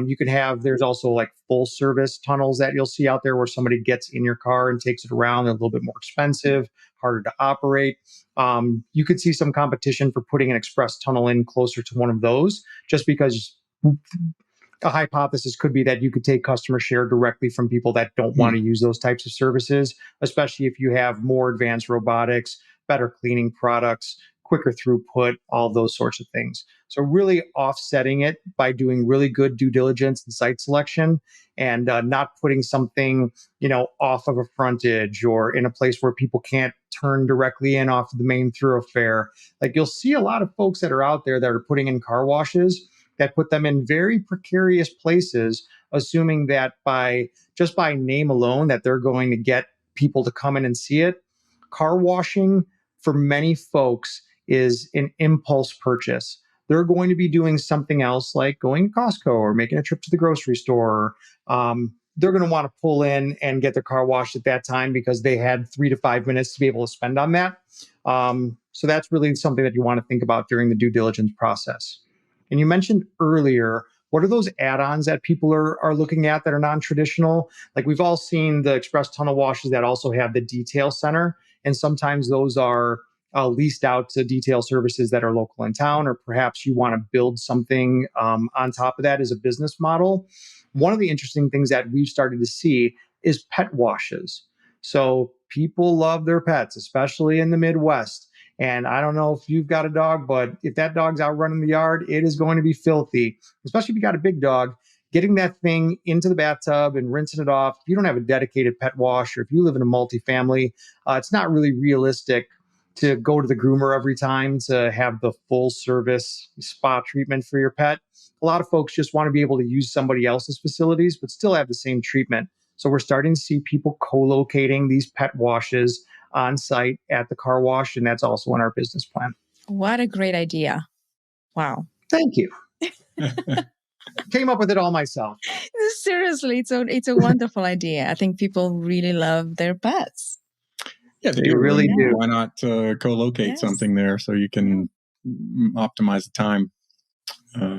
You can have, there's also like full service tunnels that you'll see out there where somebody gets in your car and takes it around. They're a little bit more expensive, harder to operate. You could see some competition for putting an express tunnel in closer to one of those, just because a hypothesis could be that you could take customer share directly from people that don't want to use those types of services, especially if you have more advanced robotics, better cleaning products, quicker throughput, all those sorts of things. So really offsetting it by doing really good due diligence and site selection, and not putting something, off of a frontage or in a place where people can't turn directly in off of the main thoroughfare. Like, you'll see a lot of folks that are out there that are putting in car washes that put them in very precarious places, assuming that by name alone that they're going to get people to come in and see it. Car washing for many folks is an impulse purchase. They're going to be doing something else, like going to Costco or making a trip to the grocery store. They're going to want to pull in and get their car washed at that time because they had 3 to 5 minutes to be able to spend on that. So that's really something that you want to think about during the due diligence process. And you mentioned earlier, what are those add-ons that people are looking at that are non-traditional? Like, we've all seen the express tunnel washes that also have the detail center. And sometimes those are leased out to detail services that are local in town, or perhaps you want to build something on top of that as a business model. One of the interesting things that we've started to see is pet washes. So people love their pets, especially in the Midwest. And I don't know if you've got a dog, but if that dog's out running the yard, it is going to be filthy, especially if you got a big dog. Getting that thing into the bathtub and rinsing it off. If you don't have a dedicated pet wash, or if you live in a multifamily, it's not really realistic to go to the groomer every time to have the full service spa treatment for your pet. A lot of folks just want to be able to use somebody else's facilities, but still have the same treatment. So we're starting to see people co-locating these pet washes on site at the car wash, and that's also in our business plan. What a great idea. Wow. Thank you. Came up with it all myself. Seriously, it's a wonderful idea. I think people really love their pets. Yeah, they really do. Why not co-locate something there so you can optimize the time?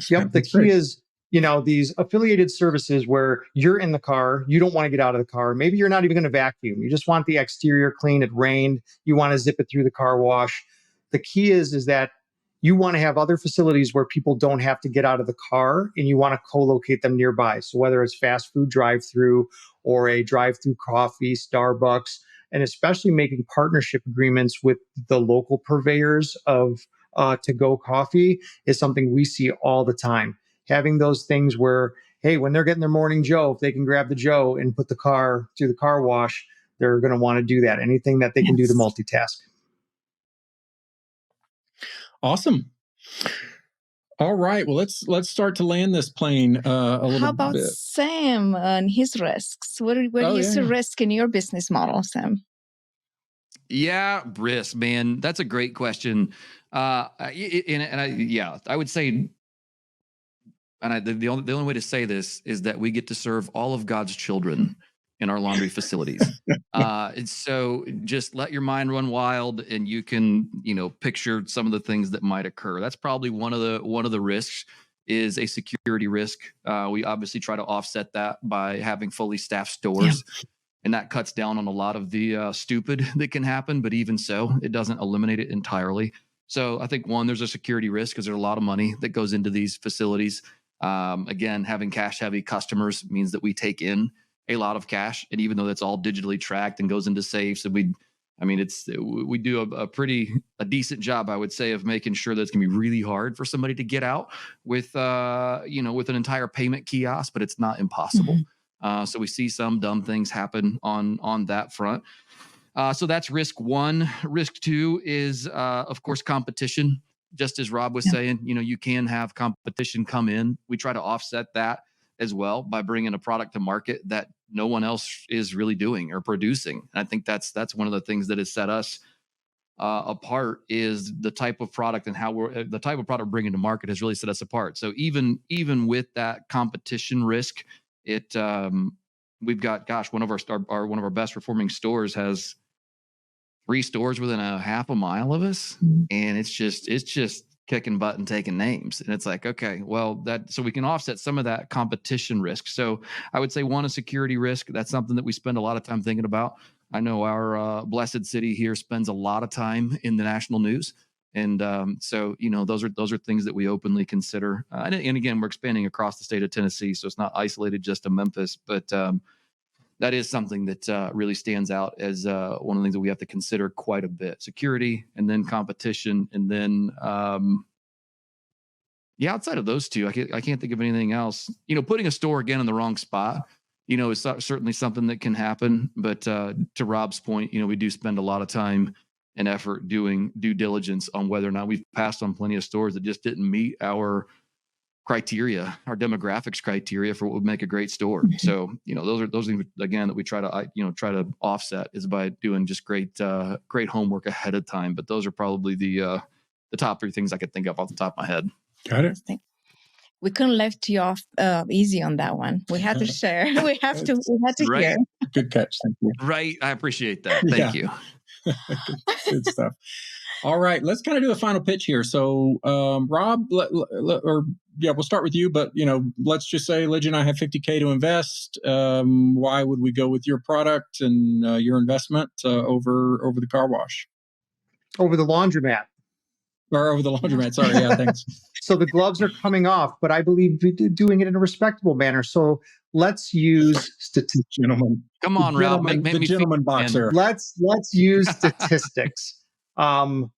Yep. The key is, these affiliated services where you're in the car, you don't want to get out of the car. Maybe you're not even going to vacuum. You just want the exterior clean. It rained. You want to zip it through the car wash. The key is that you want to have other facilities where people don't have to get out of the car, and you want to co-locate them nearby. So whether it's fast food drive-through or a drive-through coffee, Starbucks, and especially making partnership agreements with the local purveyors of to-go coffee is something we see all the time. Having those things where, hey, when they're getting their morning Joe, if they can grab the Joe and put the car through the car wash, they're going to want to do that. Anything that they can do to multitask. Awesome. All right. Well, let's start to land this plane a little bit. How about Sam and his risks? Where do you see risk in your business model, Sam? Yeah, risk, man. That's a great question. I would say, the only way to say this is that we get to serve all of God's children in our laundry facilities. And so just let your mind run wild, and you can, picture some of the things that might occur. That's probably one of the risks is a security risk. We obviously try to offset that by having fully staffed stores. Yeah. And that cuts down on a lot of the stupid that can happen. But even so, it doesn't eliminate it entirely. So I think, one, there's a security risk because there's a lot of money that goes into these facilities. Again, having cash-heavy customers means that we take in a lot of cash. And even though that's all digitally tracked and goes into safes, and we do a decent job, I would say, of making sure that it's going to be really hard for somebody to get out with an entire payment kiosk, but it's not impossible. Mm-hmm. So we see some dumb things happen on that front. So that's risk one. Risk two is, of course, competition. Just as Rob was saying, you can have competition come in. We try to offset that as well by bringing a product to market that no one else is really doing or producing. And I think that's one of the things that has set us apart is the type of product and how the type of product we're bringing to market has really set us apart. So even with that competition risk, we've got, one of our best performing stores has 3 stores within a half a mile of us. Mm-hmm. And it's just kicking butt and taking names. And it's like, okay, well, so we can offset some of that competition risk. So I would say, one, a security risk. That's something that we spend a lot of time thinking about. I know our blessed city here spends a lot of time in the national news. And so, those are things that we openly consider. And again, we're expanding across the state of Tennessee, so it's not isolated just to Memphis. But that is something that really stands out as one of the things that we have to consider quite a bit. Security, and then competition, and then outside of those two, I can't think of anything else. Putting a store again in the wrong spot, is certainly something that can happen. But to Rob's point, we do spend a lot of time and effort doing due diligence on whether or not we've passed on plenty of stores that just didn't meet our criteria, our demographics criteria for what would make a great store. Mm-hmm. So, those things again that we try to offset is by doing just great homework ahead of time. But those are probably the top 3 things I could think of off the top of my head. Got it. We couldn't left you off easy on that one. We had to share. We had to right. hear. Good catch. Thank you. Right. I appreciate that. Thank you. Good stuff. All right, let's kind of do a final pitch here. So, Rob, we'll start with you. But let's just say Lidge and I have $50K to invest. Why would we go with your product and your investment over the car wash? Over the laundromat. Or over the laundromat. Sorry. Yeah, thanks. So the gloves are coming off, but I believe doing it in a respectable manner. So let's use statistics. Gentlemen. Come on, Rob. Make The me gentleman feel boxer. Let's use statistics. From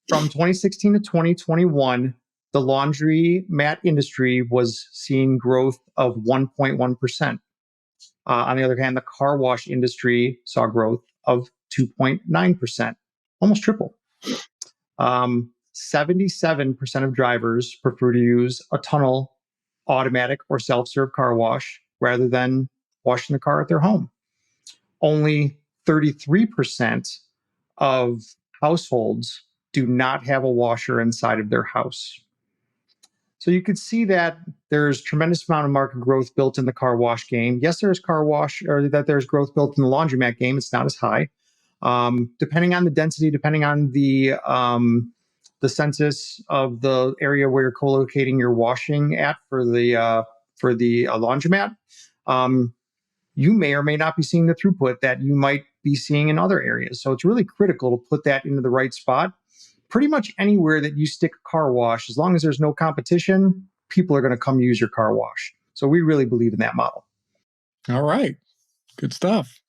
2016 to 2021, the laundromat industry was seeing growth of 1.1%. On the other hand, the car wash industry saw growth of 2.9%, almost triple. 77% of drivers prefer to use a tunnel, automatic, or self-serve car wash rather than washing the car at their home. Only 33% of households do not have a washer inside of their house. So you could see that there's tremendous amount of market growth built in the car wash game. Yes, there's car wash, or that there's growth built in the laundromat game. It's not as high. Depending on the density, depending on the census of the area where you're co-locating your washing at for the laundromat, you may or may not be seeing the throughput that you might be seeing in other areas. So it's really critical to put that into the right spot. Pretty much anywhere that you stick a car wash, as long as there's no competition, people are going to come use your car wash. So we really believe in that model. All right. Good stuff.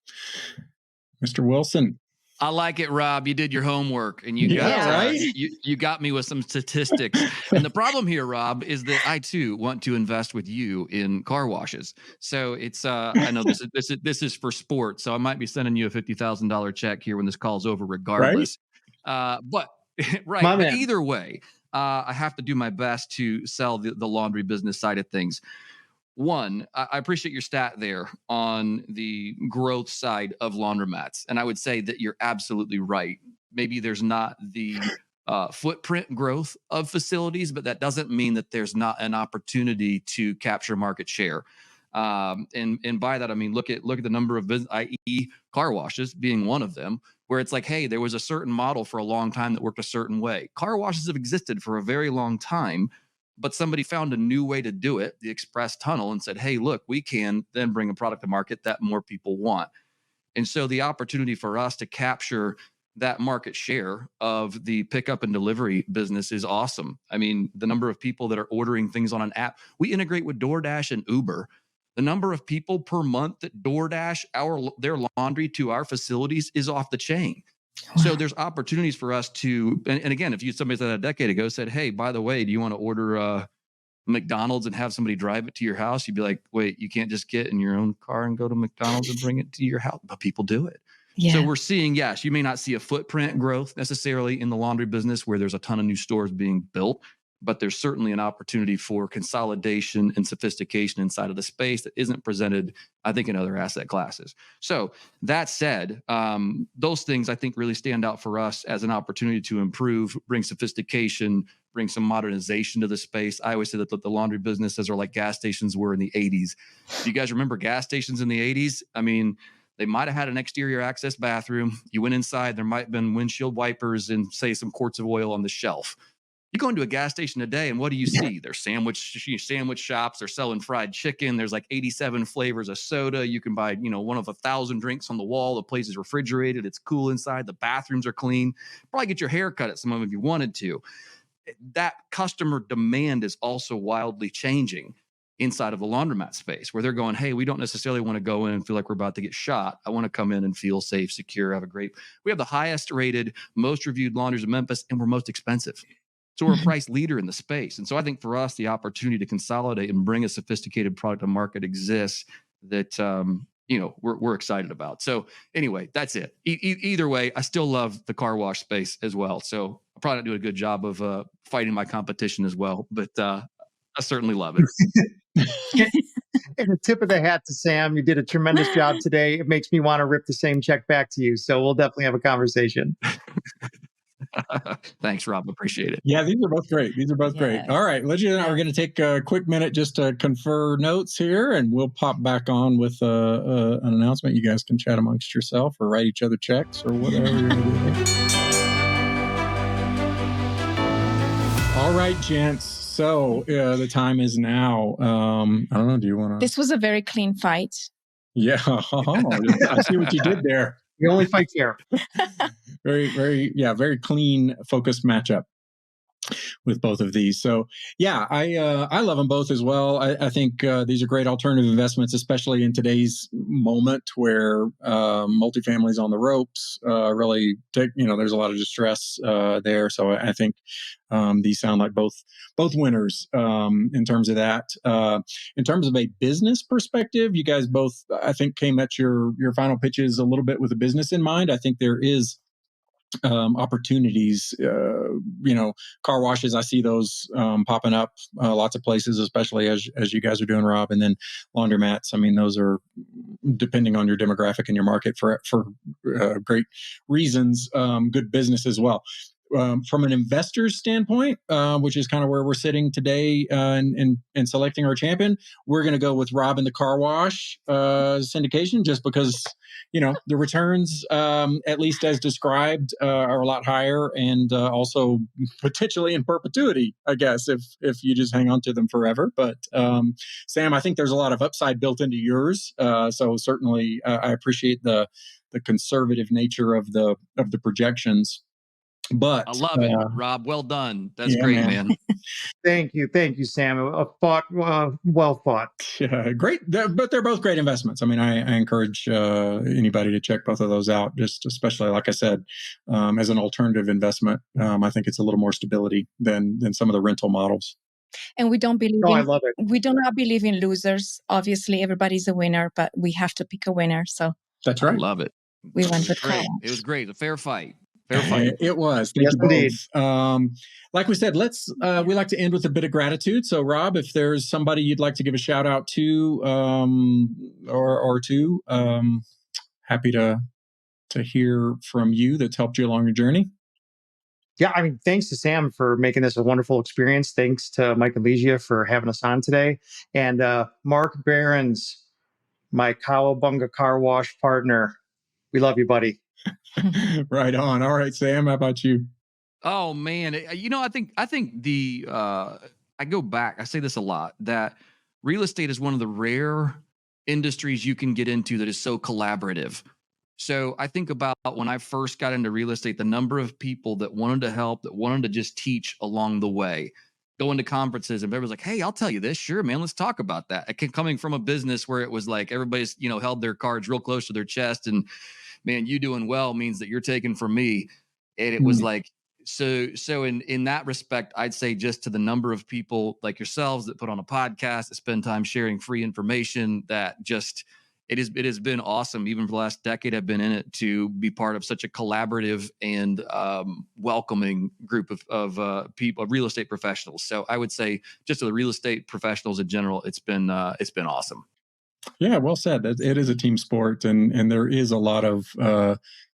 Mr. Wilson. I like it, Rob. You did your homework, and you got me with some statistics. And the problem here, Rob, is that I too want to invest with you in car washes. So it's I know this is for sport, so I might be sending you a $50,000 check here when this call's over, regardless. But either way, I have to do my best to sell the laundry business side of things. One, I appreciate your stat there on the growth side of laundromats. And I would say that you're absolutely right. Maybe there's not the footprint growth of facilities, but that doesn't mean that there's not an opportunity to capture market share. And by that, I mean, look at the number of business, i.e. car washes being one of them, where it's like, hey, there was a certain model for a long time that worked a certain way. Car washes have existed for a very long time, but somebody found a new way to do it, the express tunnel, and said, hey, look, we can then bring a product to market that more people want. And so the opportunity for us to capture that market share of the pickup and delivery business is awesome. I mean, the number of people that are ordering things on an app, we integrate with DoorDash and Uber. The number of people per month that DoorDash their laundry to our facilities is off the chain. So there's opportunities for us to, and again, if somebody said a decade ago said, hey, by the way, do you want to order McDonald's and have somebody drive it to your house? You'd be like, wait, you can't just get in your own car and go to McDonald's and bring it to your house. But people do it. Yeah. So we're seeing, yes, you may not see a footprint growth necessarily in the laundry business where there's a ton of new stores being built, but there's certainly an opportunity for consolidation and sophistication inside of the space that isn't presented, I think, in other asset classes. So that said, those things I think really stand out for us as an opportunity to improve, bring sophistication, bring some modernization to the space. I always say that the laundry businesses are like gas stations were in the 80s. Do you guys remember gas stations in the 80s? I mean, they might have had an exterior access bathroom. You went inside, there might have been windshield wipers and, say, some quarts of oil on the shelf. You go into a gas station today, and what do you see? There's sandwich shops. They're selling fried chicken. There's like 87 flavors of soda. You can buy, one of 1,000 drinks on the wall. The place is refrigerated. It's cool inside. The bathrooms are clean. Probably get your hair cut at some of them if you wanted to. That customer demand is also wildly changing inside of the laundromat space, where they're going, hey, we don't necessarily want to go in and feel like we're about to get shot. I want to come in and feel safe, secure, we have the highest rated, most reviewed laundries in Memphis, and we're most expensive. So we're a price leader in the space. And so I think for us, the opportunity to consolidate and bring a sophisticated product to market exists that, we're excited about. So anyway, that's it. Either way, I still love the car wash space as well. So I'm probably not doing a good job of fighting my competition as well, but I certainly love it. And a tip of the hat to Sam. You did a tremendous job today. It makes me want to rip the same check back to you. So we'll definitely have a conversation. Thanks, Rob. Appreciate it. Yeah, these are both great. Great. All right, Legend and I are going to take a quick minute just to confer notes here, and we'll pop back on with an announcement. You guys can chat amongst yourself or write each other checks or whatever you're going to do. All right, gents. So the time is now. I don't know. Do you want to? This was a very clean fight. Yeah. I see what you did there. We only fight fair. Very clean, focused matchup with both of these. So yeah, I love them both as well. I think these are great alternative investments, especially in today's moment where multifamily's on the ropes. Really, there's a lot of distress there. So I think these sound like both winners in terms of that. In terms of a business perspective, you guys both, I think, came at your final pitches a little bit with a business in mind. I think there is opportunities, car washes. I see those popping up lots of places, especially as you guys are doing, Rob, and then laundromats. I mean, those are, depending on your demographic and your market, for great reasons, good business as well. From an investor's standpoint, which is kind of where we're sitting today in selecting our champion, we're going to go with Rob and the car wash syndication, just because the returns, at least as described, are a lot higher, and also potentially in perpetuity, I guess, if you just hang on to them forever. But Sam, I think there's a lot of upside built into yours, so certainly I appreciate the conservative nature of the projections. But I love it, Rob. Well done. That's great, man. Thank you, Sam. Well fought. Yeah, great. But they're both great investments. I mean, I encourage anybody to check both of those out. Just especially, like I said, as an alternative investment, I think it's a little more stability than some of the rental models. And we don't believe. I love it. We do not believe in losers. Obviously, everybody's a winner, but we have to pick a winner. So that's right. I love it. We went with great. It was great. A fair fight. It was. Yes, indeed. Like we said, we like to end with a bit of gratitude. So, Rob, if there's somebody you'd like to give a shout out to, or two, happy to hear from you that's helped you along your journey. Yeah, I mean, thanks to Sam for making this a wonderful experience. Thanks to Mike and Legia for having us on today, and Mark Behrens, my Cowabunga car wash partner. We love you, buddy. Right on. All right, Sam, how about you? Oh man, I think I go back. I say this a lot, that real estate is one of the rare industries you can get into that is so collaborative. So I think about when I first got into real estate, the number of people that wanted to help, that wanted to just teach along the way, going to conferences, and everybody's like, "Hey, I'll tell you this. Sure, man, let's talk about that." Coming from a business where it was like everybody's held their cards real close to their chest, and man, you doing well means that you're taking from me. And it was like, so in that respect, I'd say just to the number of people like yourselves that put on a podcast, that spend time sharing free information, that just, it has been awesome. Even for the last decade I've been in it, to be part of such a collaborative and welcoming group of people, real estate professionals. So I would say just to the real estate professionals in general, it's been awesome. Yeah, well said. It is a team sport, and there is a lot of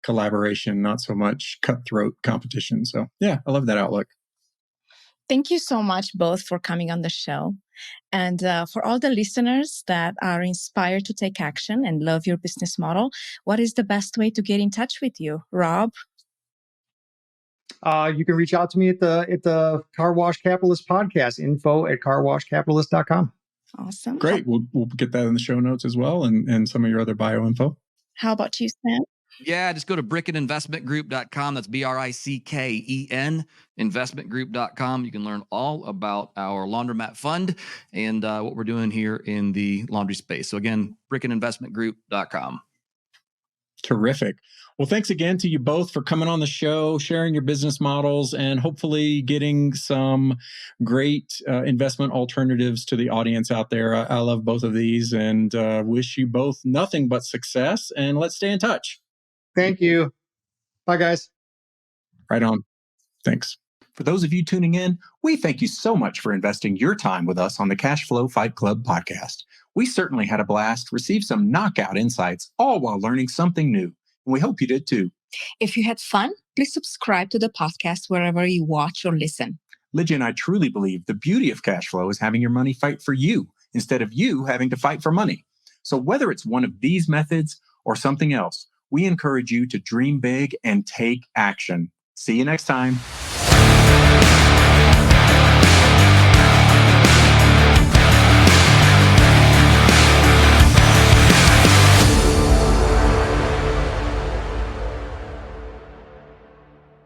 collaboration, not so much cutthroat competition. So yeah, I love that outlook. Thank you so much both for coming on the show. And for all the listeners that are inspired to take action and love your business model, what is the best way to get in touch with you, Rob? You can reach out to me at the Car Wash Capitalist podcast, info@carwashcapitalist.com. Awesome. Great. We'll get that in the show notes as well, and some of your other bio info. How about you, Sam? Yeah, just go to brickeninvestmentgroup.com. That's BRICKEN, investmentgroup.com. You can learn all about our laundromat fund and what we're doing here in the laundry space. So again, brickeninvestmentgroup.com. Terrific. Well, thanks again to you both for coming on the show, sharing your business models, and hopefully getting some great investment alternatives to the audience out there. I love both of these, and wish you both nothing but success, and let's stay in touch. Thank you. Bye, guys. Right on. Thanks. For those of you tuning in, we thank you so much for investing your time with us on the Cash Flow Fight Club podcast. We certainly had a blast, received some knockout insights, all while learning something new. And we hope you did too. If you had fun, please subscribe to the podcast wherever you watch or listen. Lygia and I truly believe the beauty of cash flow is having your money fight for you instead of you having to fight for money. So whether it's one of these methods or something else, we encourage you to dream big and take action. See you next time.